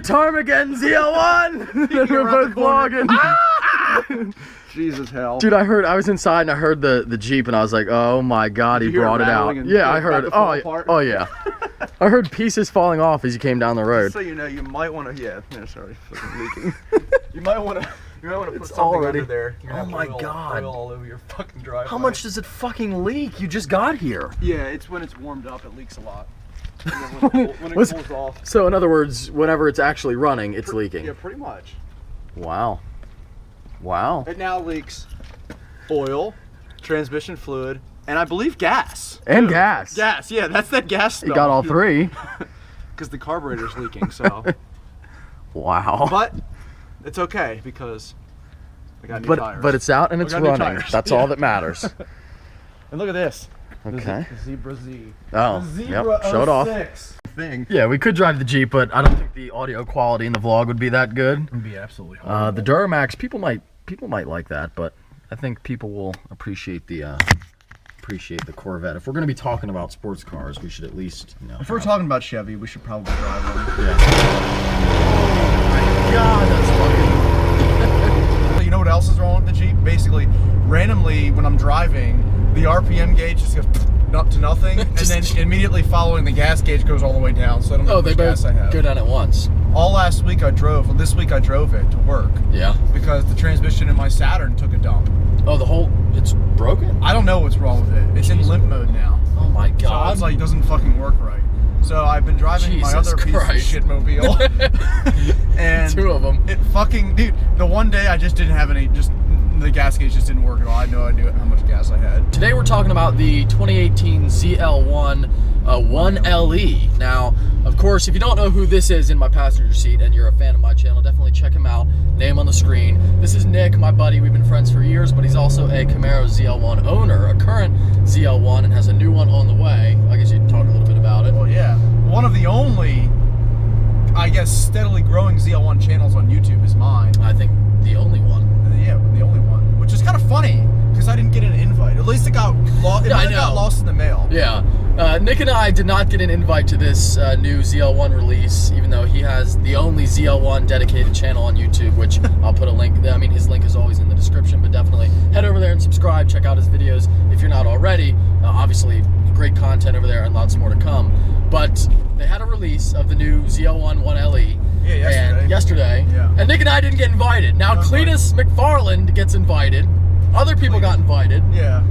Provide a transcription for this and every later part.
time again, ZL1! And we're both vlogging. Jesus hell. Dude, I was inside and I heard the Jeep and I was like, oh my God, he brought it out. Yeah, I heard. Oh yeah. I heard pieces falling off as you came down the road. So you know, you might want to, yeah, sorry, fucking leaking. You might want to put something already under there. Oh my God. Oil all over your fucking driveway. How much does it fucking leak? You just got here. Yeah, it's when it's warmed up, it leaks a lot. When it cools off. So in other words, whenever it's actually running, it's leaking. Yeah, pretty much. Wow. Wow. It now leaks oil, transmission fluid, and I believe gas. And gas. Gas, yeah, that's that gas stuff. You got all three. Because the carburetor's leaking, so. Wow. But it's okay because I got new tires. But it's out and it's running. That's all that matters. And look at this. Okay. The Zebra Z. Oh, Zebra yep. Show it off. Thing. Yeah, we could drive the Jeep, but I don't think the audio quality in the vlog would be that good. It would be absolutely horrible. The Duramax, people might like that, but I think people will appreciate the Corvette. If we're going to be talking about sports cars, we should at least, you know. If we're talking about Chevy, we should probably drive one. Yeah. Oh my God, that's fucking. You know what else is wrong with the Jeep? Basically, randomly when I'm driving, the RPM gauge just goes up to nothing, and then immediately following the gas gauge goes all the way down. So I don't know how much gas I have. Go down at once. All last week I drove. Well, this week I drove it to work. Yeah. Because the transmission in my Saturn took a dump. Oh, it's broken? I don't know what's wrong with it. It's in limp mode now. Oh my God. So it's like, it doesn't fucking work right. So I've been driving my other piece of shitmobile. And two of them. It fucking, dude, the one day I just didn't have any, the gas gauge just didn't work at all. I had no idea how much gas I had. Today we're talking about the 2018 ZL1 1LE. Now, of course, if you don't know who this is in my passenger seat and you're a fan of my channel, definitely check him out. Name on the screen. This is Nick, my buddy. We've been friends for years, but he's also a Camaro ZL1 owner, a current ZL1, and has a new one on the way. I guess you can talk a little bit about it. Well, yeah. One of the only, I guess, steadily growing ZL1 channels on YouTube is mine. I think the only one. Yeah, the only one. Which is kind of funny, because I didn't get an invite. At least it got lost. It got lost in the mail. Yeah. Nick and I did not get an invite to this new ZL1 release, even though he has the only ZL1 dedicated channel on YouTube, which I'll put a link. I mean, his link is always in the description, but definitely head over there and subscribe. Check out his videos if you're not already. Obviously, great content over there and lots more to come. But they had a release of the new ZL1 1LE. Yeah, yesterday. Yeah. And Nick and I didn't get invited. Now, Cletus McFarland gets invited. Other people got invited. Yeah.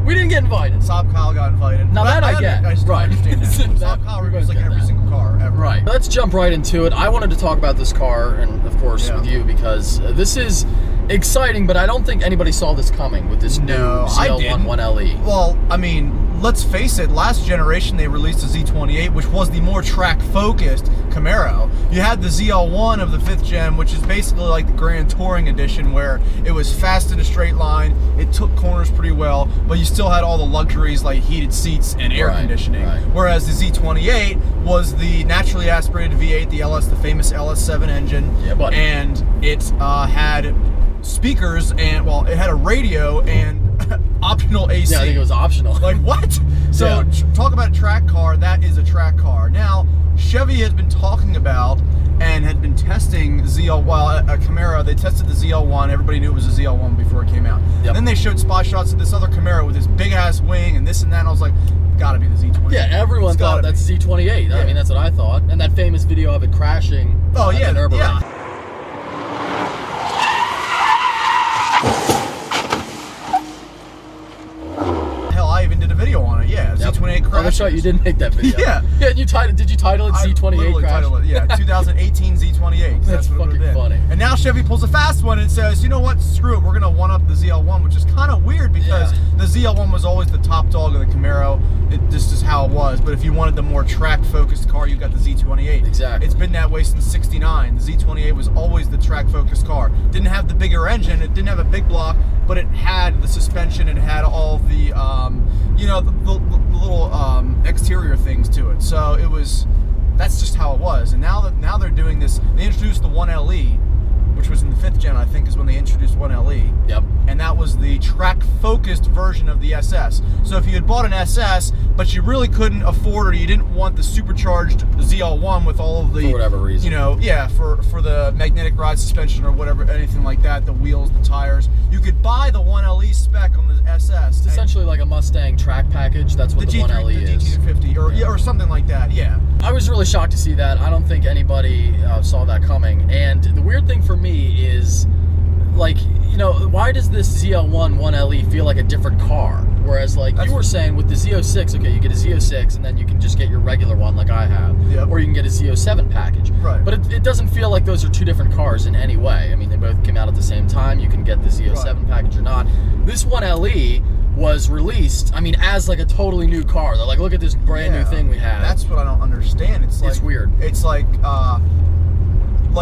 We didn't get invited. Saab Kyle got invited. Now that I get. I understand that. Saab Kyle reviews like every single car ever. Right. Let's jump right into it. I wanted to talk about this car, and of course with you, because this is exciting, but I don't think anybody saw this coming with this new ZL1 1LE. Well, I mean, let's face it, last generation they released the Z28, which was the more track-focused Camaro. You had the ZL1 of the 5th gen, which is basically like the Grand Touring Edition, where it was fast in a straight line, it took corners pretty well, but you still had all the luxuries like heated seats and air conditioning. Whereas the Z28 was the naturally aspirated V8, the famous LS7 engine, and it had speakers and, well, it had a radio and optional AC. Yeah, I think it was optional. Like, what? So, talk about a track car, that is a track car. Now, Chevy has been talking about and had been testing a Camaro. They tested the ZL1. Everybody knew it was a ZL1 before it came out. Then they showed spot shots of this other Camaro with this big-ass wing and this and that, and I was like, gotta be the Z28. Yeah, everyone thought that's Z28. I mean, that's what I thought. And that famous video of it crashing. Oh, yeah. Hell, I even did a video on it. Yeah, Z28 crash. Oh, that's right, you did make that video. Yeah. Yeah, did you title it Z28 crash? Titled it, yeah, 2018 Z28. That's fucking funny. And now Chevy pulls a fast one and says, you know what, screw it, we're gonna one-up the ZL1, which is kind of weird because the ZL1 was always the top dog of the Camaro. This is how it was. But if you wanted the more track-focused car, you got the Z28. Exactly. It's been that way since '69. The Z28 was always the track-focused car. Didn't have the bigger engine, it didn't have a big block, but it had the suspension, it had all the, you know, the little exterior things to it. So it was, that's just how it was. And now they're doing this, they introduced the 1LE, which was in the 5th gen, I think, is when they introduced 1LE. Yep. And that was the track-focused version of the SS. So if you had bought an SS, but you really couldn't afford, or you didn't want the supercharged ZL1 with all of the, for whatever reason, you know, yeah, for the magnetic ride suspension or whatever, anything like that, the wheels, the tires, you could buy the 1LE spec on the SS. It's essentially like a Mustang track package. That's what the 1LE is. The G250 or something like that. Yeah. I was really shocked to see that. I don't think anybody saw that coming. And the weird thing for me is, like, you know, why does this ZL1 1LE feel like a different car? Whereas, like you were saying, with the Z06, okay, you get a Z06 and then you can just get your regular one like I have. Yep. Or you can get a Z07 package. Right. But it doesn't feel like those are two different cars in any way. I mean, they both came out at the same time. You can get the Z07 package or not. This 1LE was released, I mean, as like a totally new car. They're like, look at this brand new thing we have. That's what I don't understand. It's weird. It's like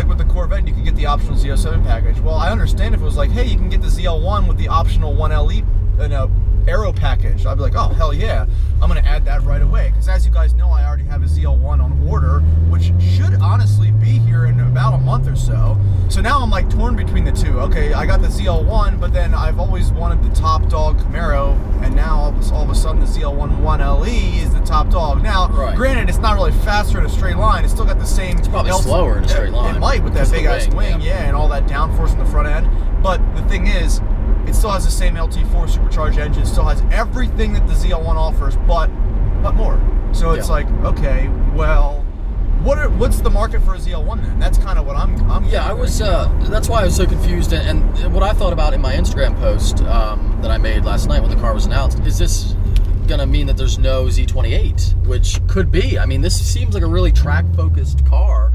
with the Corvette, you can get the optional Z07 package. Well, I understand if it was like, hey, you can get the ZL1 with the optional 1LE aero package. I'd be like, oh, hell yeah, I'm going to add that right away. Because as you guys know, I already have a ZL1 on order, which should honestly be here in about a month or so. So now I'm like torn between the two. Okay, I got the ZL1, but then I've always wanted the top dog Camaro, and now all of a sudden the ZL1 1LE is the top dog. Now, granted, it's not really faster in a straight line. It's still got the same... It's probably slower in a straight line. It might, with that big-ass wing, yeah, and all that downforce in the front end. But the thing is, it still has the same LT4 supercharged engine, still has everything that the ZL1 offers, but more. So it's like, okay, well, what's the market for a ZL1 then? That's kind of what I'm yeah, I was, that's why I was so confused, and what I thought about in my Instagram post that I made last night when the car was announced, is this gonna mean that there's no Z28, which could be. I mean, this seems like a really track-focused car,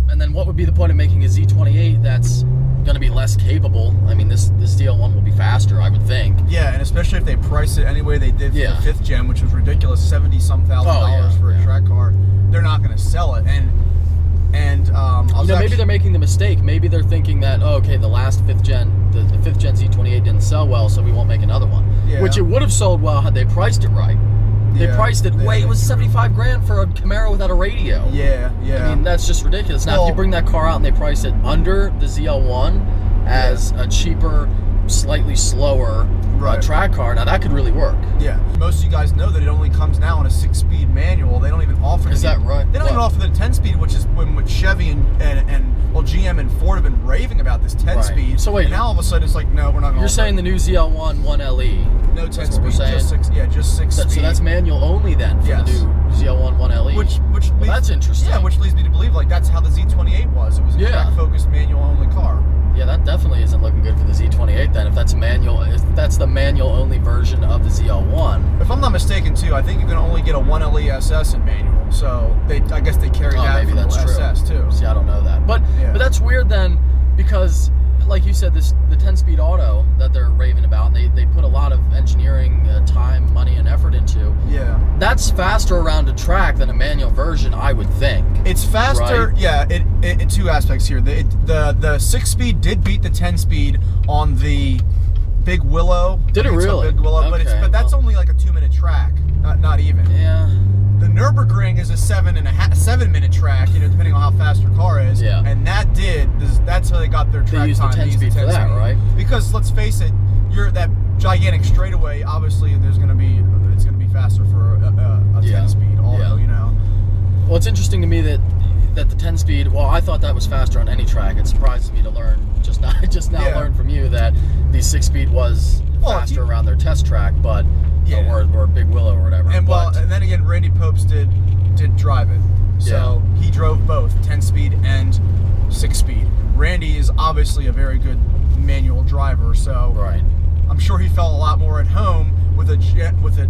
and then what would be the point of making a Z28 that's going to be less capable? I mean, this ZL1 will be faster, I would think. Yeah, and especially if they price it any way they did for the 5th gen, which was ridiculous, $70-some thousand for a track car. They're not going to sell it. And maybe they're making the mistake. Maybe they're thinking that, oh, okay, the last 5th gen, the 5th gen Z28 didn't sell well, so we won't make another one. Yeah. Which it would have sold well had they priced it right. They priced it way. It was 75 grand for a Camaro without a radio. Yeah. I mean, that's just ridiculous. Now, if you bring that car out and they price it under the ZL1 as a cheaper, slightly slower track car, now that could really work. Yeah. Most of you guys know that it only comes now in a 6-speed manual. They don't even offer. Is that right? They don't even offer the 10-speed, which is when Chevy and GM and Ford have been raving about this 10-speed. So wait, and now all of a sudden it's like, no, we're not going to. You're saying the new ZL1 1LE? No 10-speed, just 6. Yeah, just 6-speed. So that's manual only then for the new ZL1 1LE. Which leads, that's interesting. Yeah, which leads me to believe like that's how the Z28 was. It was a track-focused manual only car. Yeah, that definitely isn't looking good for the Z28 then. If that's manual, if that's the manual only version of the ZL1. If I'm not mistaken, too, I think you can only get a 1LE SS in manual. So I guess they carry that maybe from the SS too. See, I don't know that, but that's weird then, because like you said, the 10-speed auto that they're raving about, and they put a lot of engineering time, money, and effort into. Yeah, that's faster around a track than a manual version, I would think. It's faster, right? Yeah. It two aspects here. The 6-speed did beat the 10-speed on the Big Willow. Did it really? Big Willow, okay, but that's only like a 2-minute track, not even. Yeah. The Nürburgring is a 7-minute track, you know, depending on how fast your car is. Yeah. And that's how they got their track time. They used the 10-speed for that, right? Because let's face it, you're that gigantic straightaway. Obviously, it's going to be faster for a 10-speed auto, you know. Well, it's interesting to me that the 10-speed. Well, I thought that was faster on any track. It surprises me to learn just now learn from you that the 6-speed was faster around their test track, but. Or Big Willow or whatever. And and then again, Randy Popes did drive it. So he drove both 10-speed and 6-speed. Randy is obviously a very good manual driver, so I'm sure he felt a lot more at home with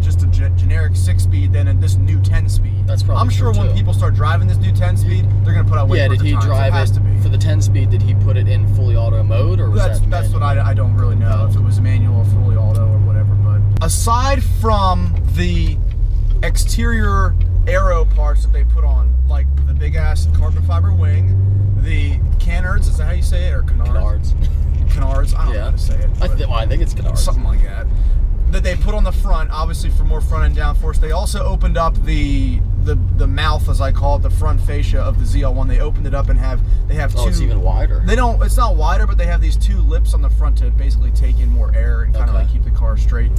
just a generic 6-speed than in this new 10-speed. That's probably. I'm sure when people start driving this new 10-speed, they're going to put out way quicker times. Yeah, did he drive it for the 10-speed? Did he put it in fully auto mode, or was that's what I don't really know if it was manual or fully auto or whatever. Aside from the exterior aero parts that they put on, like the big-ass carbon fiber wing, the canards, is that how you say it, or canards? Canards, I don't know how to say it. I think it's canards. Something like that. That they put on the front, front, obviously for more front and downforce. They also opened up the mouth, as I call it, the front fascia of the ZL1. They opened it up and they have two. Oh, it's even wider. It's not wider, but they have these two lips on the front to basically take in more air and kind of like keep the car straight.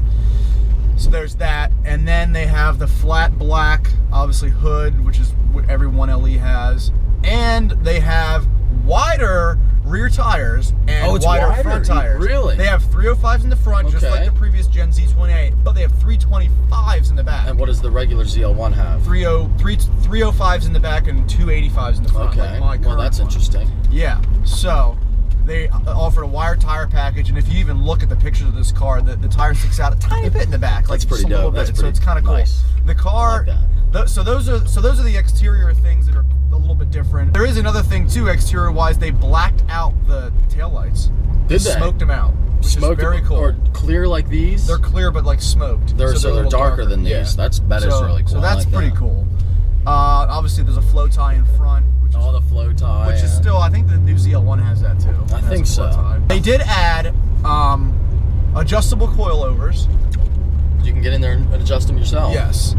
So there's that, and then they have the flat black, obviously hood, which is what every 1LE has, and they have wider rear tires and wider front tires. Really? They have 305s in the front, just like the previous Gen Z28, but they have 325s in the back. And what does the regular ZL1 have? 305s in the back and 285s in the front. Okay. Like Well, that's interesting. Yeah. So they offered a wire tire package, and if you even look at the pictures of this car, the tire sticks out a tiny bit in the back. That's pretty dope. So it's kind of cool. Nice. The car. I like that. So those are the exterior things that are a little bit different. There is another thing too, exterior wise. They blacked out the taillights. Did they? Smoked them out, which is very cool. Or clear like these? They're clear, but like smoked. They're darker than these. Yeah. That is really cool. So that's pretty cool. Obviously, there's a flow tie in front. The flow tie. Which is still, I think the new ZL1 has that too. I think so. They did add adjustable coilovers. You can get in there and adjust them yourself. Yes.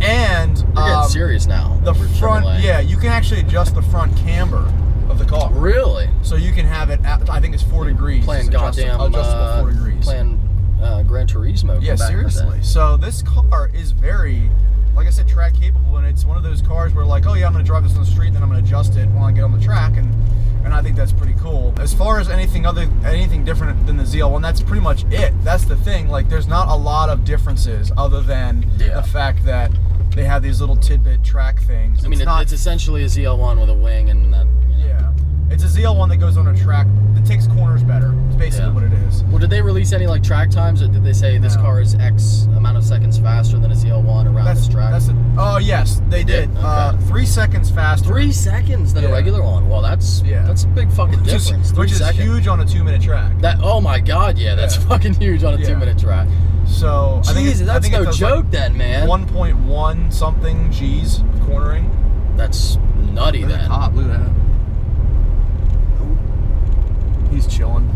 And you're getting serious now. The front, yeah, you can actually adjust the front camber of the car. Really? So you can have it at, I think it's 4 degrees. Playing goddamn adjustable 4 degrees. Playing Gran Turismo. Yeah, seriously. So this car is very, like I said, track capable, and it's one of those cars where like, oh yeah, I'm going to drive this on the street, and then I'm going to adjust it when I get on the track, and I think that's pretty cool. As far as anything different than the ZL1, that's pretty much it. That's the thing. Like, there's not a lot of differences other than the fact that they have these little tidbit track things. I mean, it's essentially a ZL1 with a wing and that. Yeah, it's a ZL1 that goes on a track that takes corners better. It's basically what it is. Well, did they release any like track times, or did they say this car is X amount of seconds faster than a ZL1 around this track? Oh yes, they did. Okay. 3 seconds faster. 3 seconds than a regular one. Well, that's a big fucking difference. Which is huge on a 2-minute track. Oh my god, yeah, that's fucking huge on a 2-minute track. So Jesus, that's no joke like then, man. 1.1 something G's of cornering. That's nutty then. Look at that. He's chilling.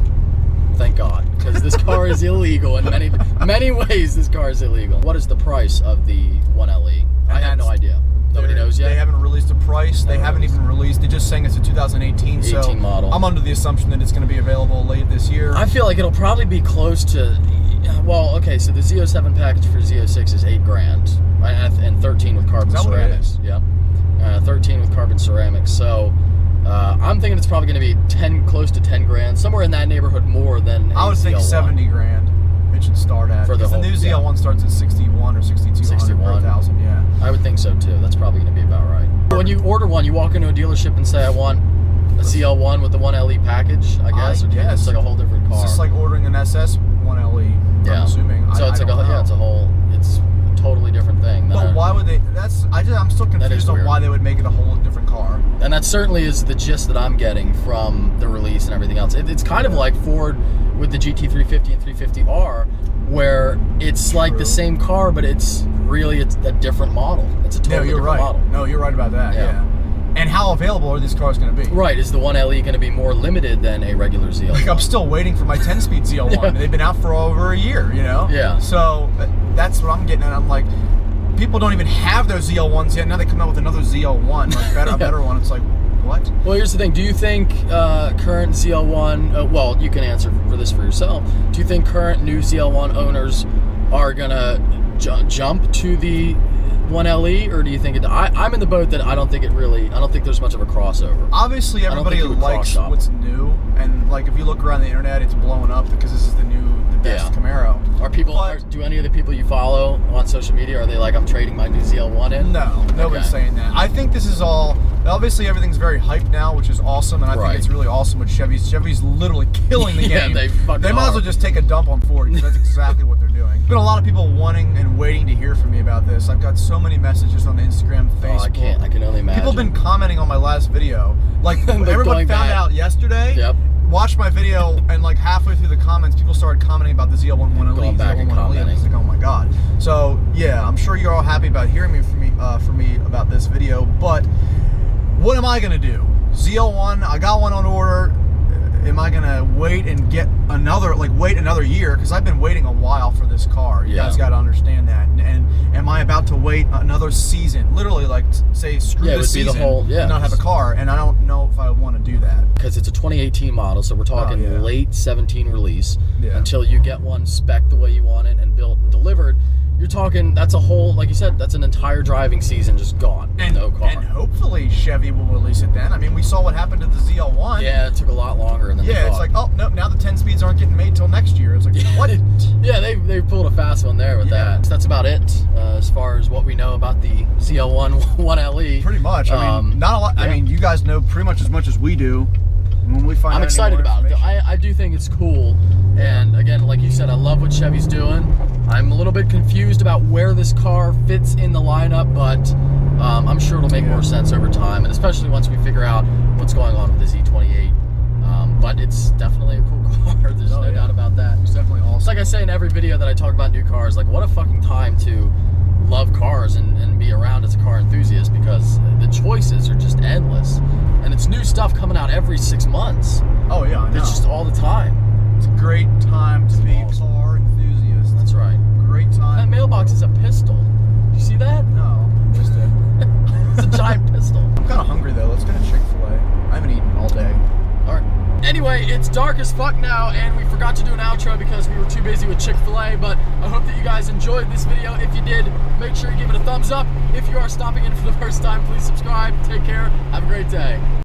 Thank God, because this car is illegal in many ways. This car is illegal. What is the price of the 1LE? I have no idea. Nobody knows yet. They haven't released a price. They haven't even released. They're just saying it's a 2018. 18 model. I'm under the assumption that it's going to be available late this year. I feel like it'll probably be close to. Well, okay. So the Z07 package for Z06 is $8,000, right? And 13 with carbon ceramics. Yeah, 13 with carbon ceramics. So. I'm thinking it's probably going to be close to 10 grand, somewhere in that neighborhood more than I would think 70 grand. It should start at. Because the new ZL1 starts at 61 or 62 per thousand. Yeah, I would think so too. That's probably going to be about right. When you order one, you walk into a dealership and say, "I want a ZL1 with the 1LE package." I guess, or do you think it's like a whole different car? It's just like ordering an SS 1LE. Yeah, I'm assuming. So it's it's a totally different thing. But why would they? I'm still confused on why they would make it a whole different car. And that certainly is the gist that I'm getting from the release and everything else. It's kind of like Ford with the GT350 and 350R, where it's like the same car, but it's a different model. It's a totally different model. No, you're right about that. Yeah. And how available are these cars going to be? Right. Is the 1LE going to be more limited than a regular ZL1? Like, I'm still waiting for my 10-speed ZL1. Yeah. They've been out for over a year, you know? Yeah. So that's what I'm getting at. I'm like, people don't even have those ZL1s yet. Now they come out with another ZL1, like a better one. It's like, what? Well, here's the thing. Do you think current ZL1, well, you can answer for this for yourself. Do you think current new ZL1 owners are going to jump to the 1LE, or do you think I'm in the boat that I don't think there's much of a crossover. Obviously, everybody likes what's new, and like if you look around the internet, it's blowing up because this is the best Camaro. Do any of the people you follow on social media, are they like, I'm trading my new ZL1 in? No, nobody's saying that. I think this is all, obviously everything's very hyped now, which is awesome, and I think it's really awesome with Chevys. Chevy's literally killing the game. They might as well just take a dump on Ford, because that's exactly what they're doing. There's been a lot of people wanting and waiting to hear from me about this. I've got so many messages on Instagram, Facebook. I can only imagine. People have been commenting on my last video. Like, everyone found out yesterday. Yep. Watched my video, and like halfway through the comments, people started commenting about the ZL1 1LE. Going back and commenting. It's like, oh my god. So yeah, I'm sure you're all happy about hearing from me about this video. But what am I gonna do? ZL1, I got one on order. Am I gonna wait and get another year? Because I've been waiting a while for this car. You guys got to understand wait another season, literally, like, say, screw Yeah, it this would be the season, whole- yeah. and not have a car, and I don't know if I want to do that. Because it's a 2018 model, so we're talking Oh, yeah. late 17 release. Yeah. Until you get one spec the way you want it and built and delivered, you're talking, that's a whole, like you said, that's an entire driving season just gone. And, no car. and hopefully Chevy will release it then. I mean, we saw what happened to the ZL1. Yeah, it took a lot longer than they Yeah, it's thought. like, oh, no, now the 10 speeds aren't getting made till next year. It's like, what? Yeah, they pulled a fast one there with Yeah. that. So that's about it as far as what we know about the ZL1 1LE. Pretty much. I mean, not a lot. I yeah. mean, you guys know pretty much as we do. When we find I'm out any excited more about it. information. I do think it's cool. And again, like you said, I love what Chevy's doing. I'm a little bit confused about where this car fits in the lineup, but I'm sure it'll make more sense over time, and especially once we figure out what's going on with the Z28. But it's definitely a cool car. There's no doubt about that. It's definitely awesome. It's like I say in every video that I talk about new cars, like what a fucking time to love cars and be around as a car enthusiast, because the choices are just endless. And it's new stuff coming out every 6 months. Oh yeah, I know. It's just all the time. It's a great time to be a car enthusiast. That's right. Great time. That mailbox is a pistol. Did you see that? No, missed it. It's a giant pistol. I'm kind of hungry though. Let's get a Chick-fil-A. I haven't eaten all day. All right. Anyway, it's dark as fuck now, and we forgot to do an outro because we were too busy with Chick-fil-A, but I hope that you guys enjoyed this video. If you did, make sure you give it a thumbs up. If you are stopping in for the first time, please subscribe. Take care. Have a great day.